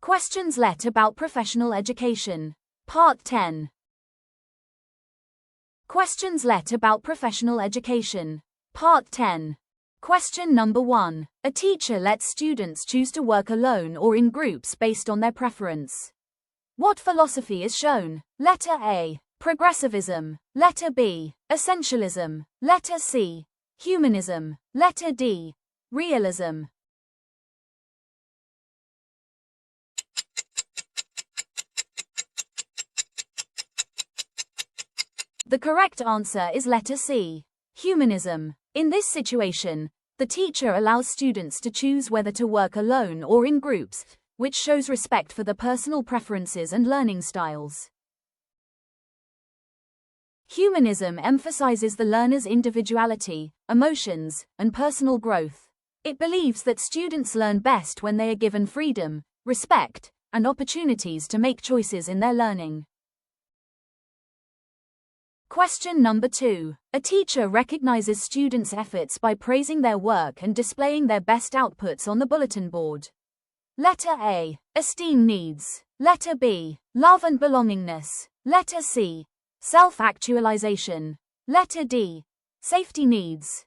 Questions let about professional education. Part 10. Questions let about professional education. Part 10. Question number 1. A teacher lets students choose to work alone or in groups based on their preference. What philosophy is shown? Letter A. Progressivism. Letter B. Essentialism. Letter C. Humanism. Letter D. Realism. The correct answer is letter C. Humanism. In this situation, the teacher allows students to choose whether to work alone or in groups, which shows respect for the personal preferences and learning styles. Humanism emphasizes the learner's individuality, emotions, and personal growth. It believes that students learn best when they are given freedom, respect, and opportunities to make choices in their learning. Question number 2. A teacher recognizes students' efforts by praising their work and displaying their best outputs on the bulletin board. Letter A. Esteem needs. Letter B. Love and belongingness. Letter C. Self-actualization. Letter D. Safety needs.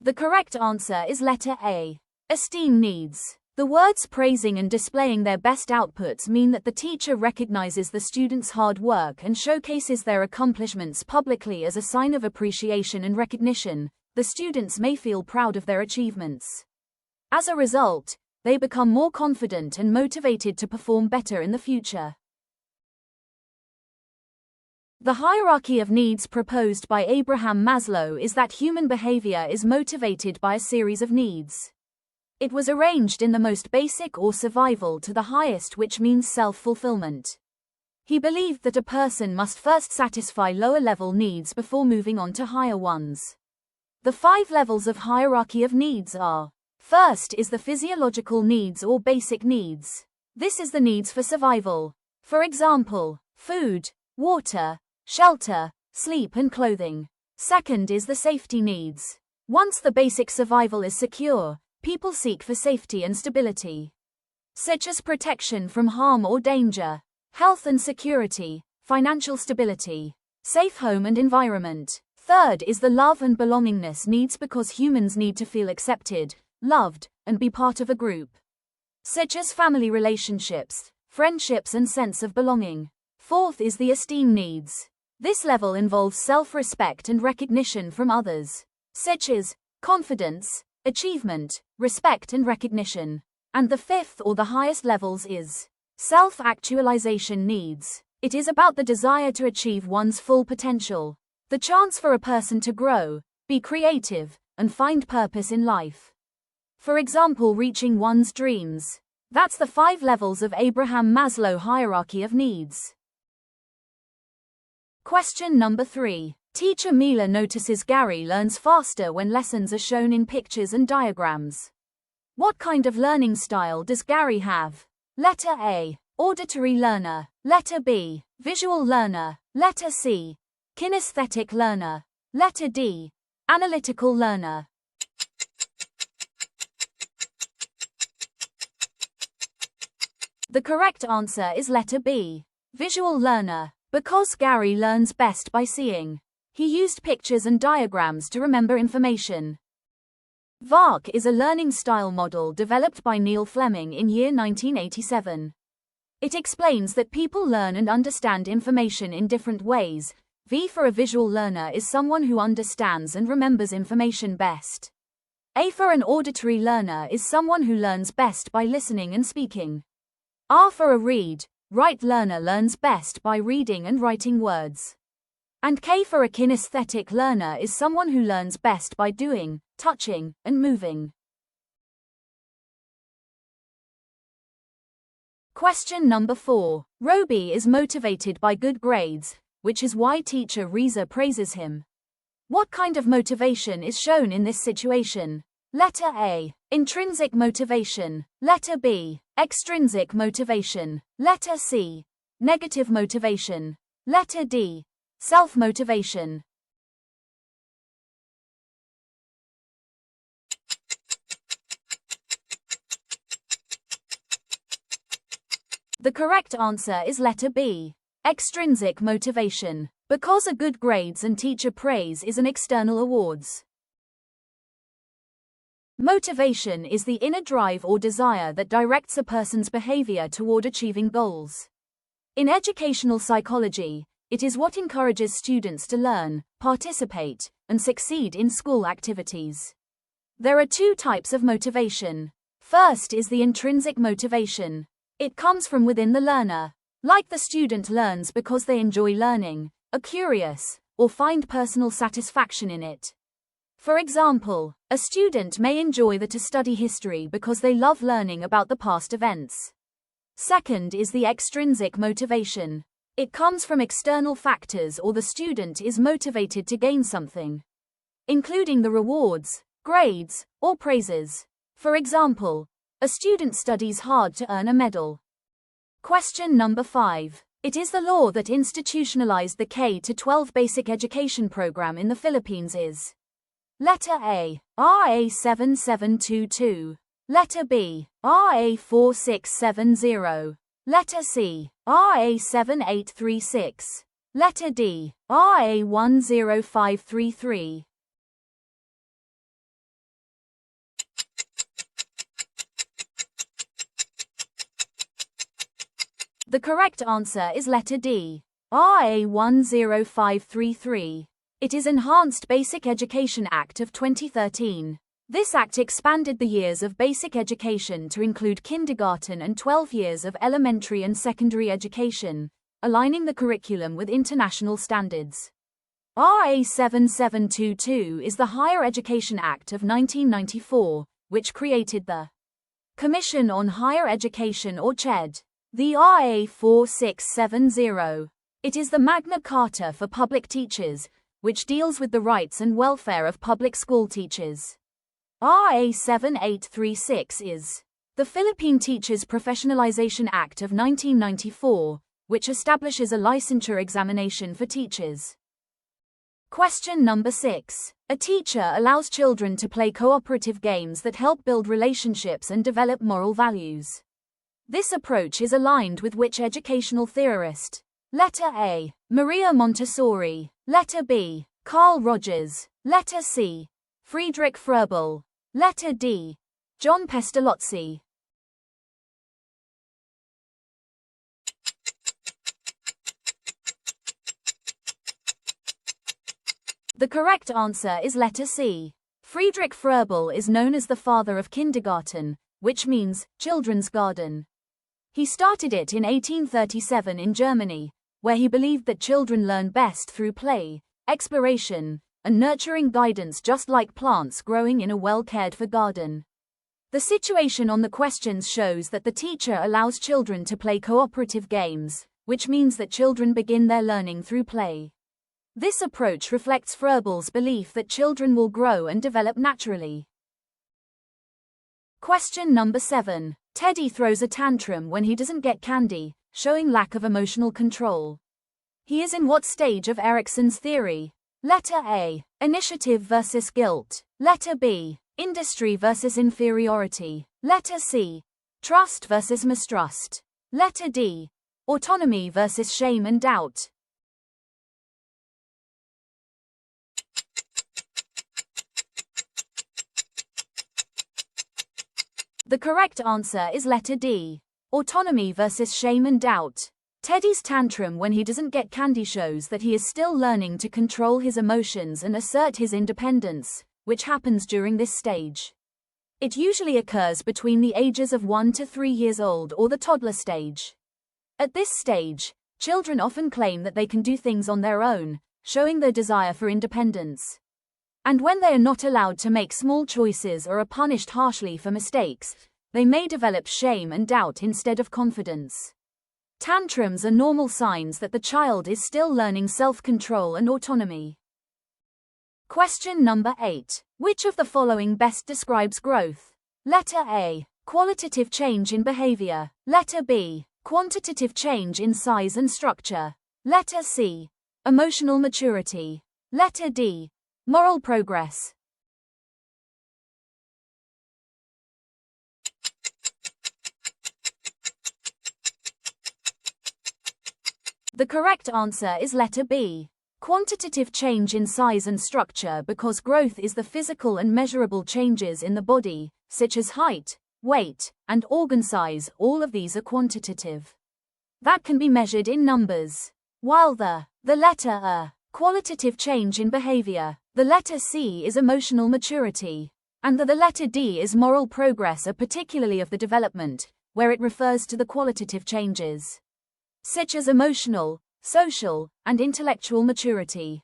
The correct answer is letter A. Esteem needs. The words praising and displaying their best outputs mean that the teacher recognizes the students' hard work and showcases their accomplishments publicly as a sign of appreciation and recognition. The students may feel proud of their achievements. As a result, they become more confident and motivated to perform better in the future. The hierarchy of needs proposed by Abraham Maslow is that human behavior is motivated by a series of needs. It was arranged in the most basic or survival to the highest, which means self-fulfillment. He believed that a person must first satisfy lower-level needs before moving on to higher ones. The 5 levels of hierarchy of needs are: first is the physiological needs or basic needs. This is the needs for survival. For example, food, water, shelter, sleep and clothing. Second is the safety needs. Once the basic survival is secure, people seek for safety and stability, such as protection from harm or danger, health and security, financial stability, safe home and environment. Third is the love and belongingness needs, because humans need to feel accepted, loved, and be part of a group, such as family relationships, friendships and sense of belonging. Fourth is the esteem needs. This level involves self-respect and recognition from others, such as confidence, achievement, respect and recognition. And the fifth or the highest levels is self-actualization needs. It is about the desire to achieve one's full potential, the chance for a person to grow, be creative, and find purpose in life. For example, reaching one's dreams. That's the 5 levels of Abraham Maslow hierarchy of needs. Question number 3. Teacher Mila notices Gary learns faster when lessons are shown in pictures and diagrams. What kind of learning style does Gary have? Letter A. Auditory learner. Letter B. Visual learner. Letter C. Kinesthetic learner. Letter D. Analytical learner. The correct answer is letter B. Visual learner. Because Gary learns best by seeing, he used pictures and diagrams to remember information. VARK is a learning style model developed by Neil Fleming in year 1987. It explains that people learn and understand information in different ways. V for a visual learner is someone who understands and remembers information best. A for an auditory learner is someone who learns best by listening and speaking. R for a write learner learns best by reading and writing words. And K for a kinesthetic learner is someone who learns best by doing, touching, and moving. Question number 4. Roby is motivated by good grades, which is why teacher Reza praises him. What kind of motivation is shown in this situation? Letter A. Intrinsic motivation. Letter B. Extrinsic motivation. Letter C. Negative motivation. Letter D. Self-motivation. The correct answer is letter B. Extrinsic motivation. Because a good grades and teacher praise is an external awards. Motivation is the inner drive or desire that directs a person's behavior toward achieving goals. In educational psychology, it is what encourages students to learn, participate, and succeed in school activities. There are two types of motivation. First is the intrinsic motivation. It comes from within the learner. Like the student learns because they enjoy learning, are curious, or find personal satisfaction in it. For example, a student may enjoy to study history because they love learning about the past events. Second is the extrinsic motivation. It comes from external factors or the student is motivated to gain something, including the rewards, grades, or praises. For example, a student studies hard to earn a medal. Question number 5. It is the law that institutionalized the K-12 basic education program in the Philippines is: Letter A, RA 7722. Letter B, RA 4670. Letter C, RA 7836. Letter D, RA 10533. The correct answer is letter D, RA 10533. It is Enhanced Basic Education Act of 2013. This act expanded the years of basic education to include kindergarten and 12 years of elementary and secondary education, aligning the curriculum with international standards. RA 7722 is the Higher Education Act of 1994, which created the Commission on Higher Education or CHED. The RA 4670. It is the Magna Carta for public teachers, which deals with the rights and welfare of public school teachers. RA 7836 is the Philippine Teachers Professionalization Act of 1994, which establishes a licensure examination for teachers. Question number 6. A teacher allows children to play cooperative games that help build relationships and develop moral values. This approach is aligned with which educational theorist? Letter A, Maria Montessori. Letter B, Carl Rogers. Letter C, Friedrich Froebel. Letter D, John Pestalozzi. The correct answer is letter C. Friedrich Froebel is known as the father of kindergarten, which means children's garden. He started it in 1837 in Germany, where he believed that children learn best through play, exploration, and nurturing guidance, just like plants growing in a well-cared-for garden. The situation on the questions shows that the teacher allows children to play cooperative games, which means that children begin their learning through play. This approach reflects Froebel's belief that children will grow and develop naturally. Question number 7. Teddy throws a tantrum when he doesn't get candy, showing lack of emotional control. He is in what stage of Erikson's theory? Letter A, initiative versus guilt. Letter B, industry versus inferiority. Letter C, trust versus mistrust. Letter D, autonomy versus shame and doubt. The correct answer is letter D, autonomy versus shame and doubt. Teddy's tantrum when he doesn't get candy shows that he is still learning to control his emotions and assert his independence, which happens during this stage. It usually occurs between the ages of 1 to 3 years old or the toddler stage. At this stage, children often claim that they can do things on their own, showing their desire for independence. And when they are not allowed to make small choices or are punished harshly for mistakes, they may develop shame and doubt instead of confidence. Tantrums are normal signs that the child is still learning self-control and autonomy. Question number 8. Which of the following best describes growth? Letter A, qualitative change in behavior. Letter B, quantitative change in size and structure. Letter C, emotional maturity. Letter D, moral progress. The correct answer is letter B. Quantitative change in size and structure, because growth is the physical and measurable changes in the body, such as height, weight, and organ size. All of these are quantitative. That can be measured in numbers. While the letter A, qualitative change in behavior, the letter C is emotional maturity, and the letter D is moral progress, particularly of the development, where it refers to the qualitative changes, such as emotional, social, and intellectual maturity.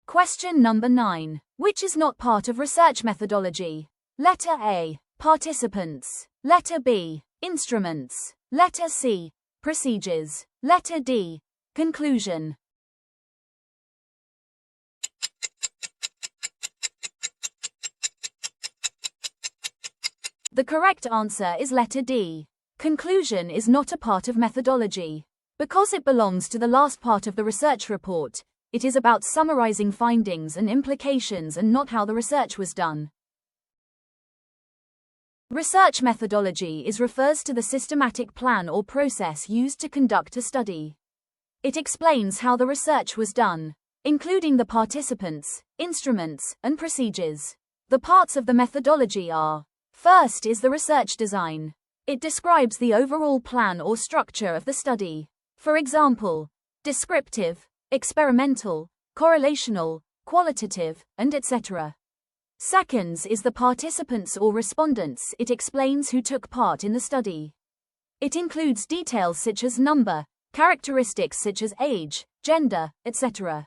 Question number 9. Which is not part of research methodology? Letter A, participants. Letter B, instruments. Letter C, procedures. Letter D, conclusion. The correct answer is letter D. Conclusion is not a part of methodology. Because it belongs to the last part of the research report, it is about summarizing findings and implications and not how the research was done. Research methodology refers to the systematic plan or process used to conduct a study. It explains how the research was done, including the participants, instruments, and procedures. The parts of the methodology are: first is the research design. It describes the overall plan or structure of the study. For example, descriptive, experimental, correlational, qualitative, and etc. Second is the participants or respondents. It explains who took part in the study. It includes details such as number, characteristics such as age, gender, etc.,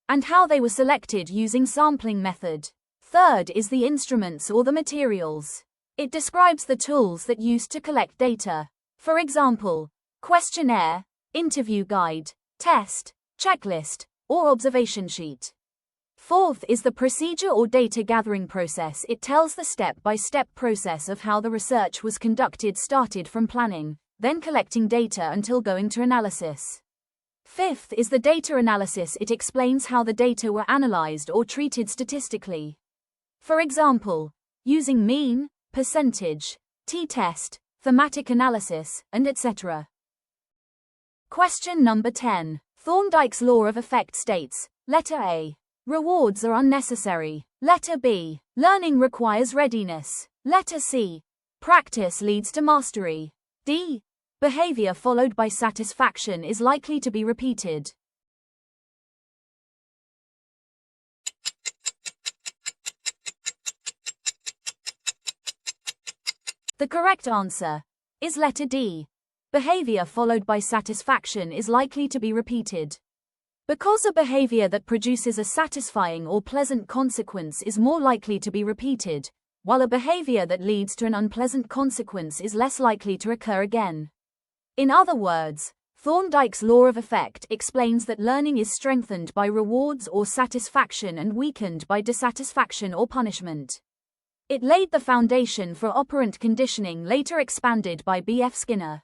and how they were selected using sampling method. Third is the instruments or the materials. It describes the tools that used to collect data. For example, questionnaire, interview guide, test, checklist, or observation sheet. Fourth is the procedure or data gathering process. It tells the step-by-step process of how the research was conducted, started from planning, then collecting data until going to analysis. Fifth is the data analysis. It explains how the data were analyzed or treated statistically. For example, using mean, percentage, t-test, thematic analysis, and etc. Question number 10. Thorndike's law of effect states, letter A, rewards are unnecessary. Letter B, learning requires readiness. Letter C, practice leads to mastery. D, behavior followed by satisfaction is likely to be repeated. The correct answer is letter D. Behavior followed by satisfaction is likely to be repeated. Because a behavior that produces a satisfying or pleasant consequence is more likely to be repeated, while a behavior that leads to an unpleasant consequence is less likely to occur again. In other words, Thorndike's law of effect explains that learning is strengthened by rewards or satisfaction and weakened by dissatisfaction or punishment. It laid the foundation for operant conditioning, later expanded by B.F. Skinner.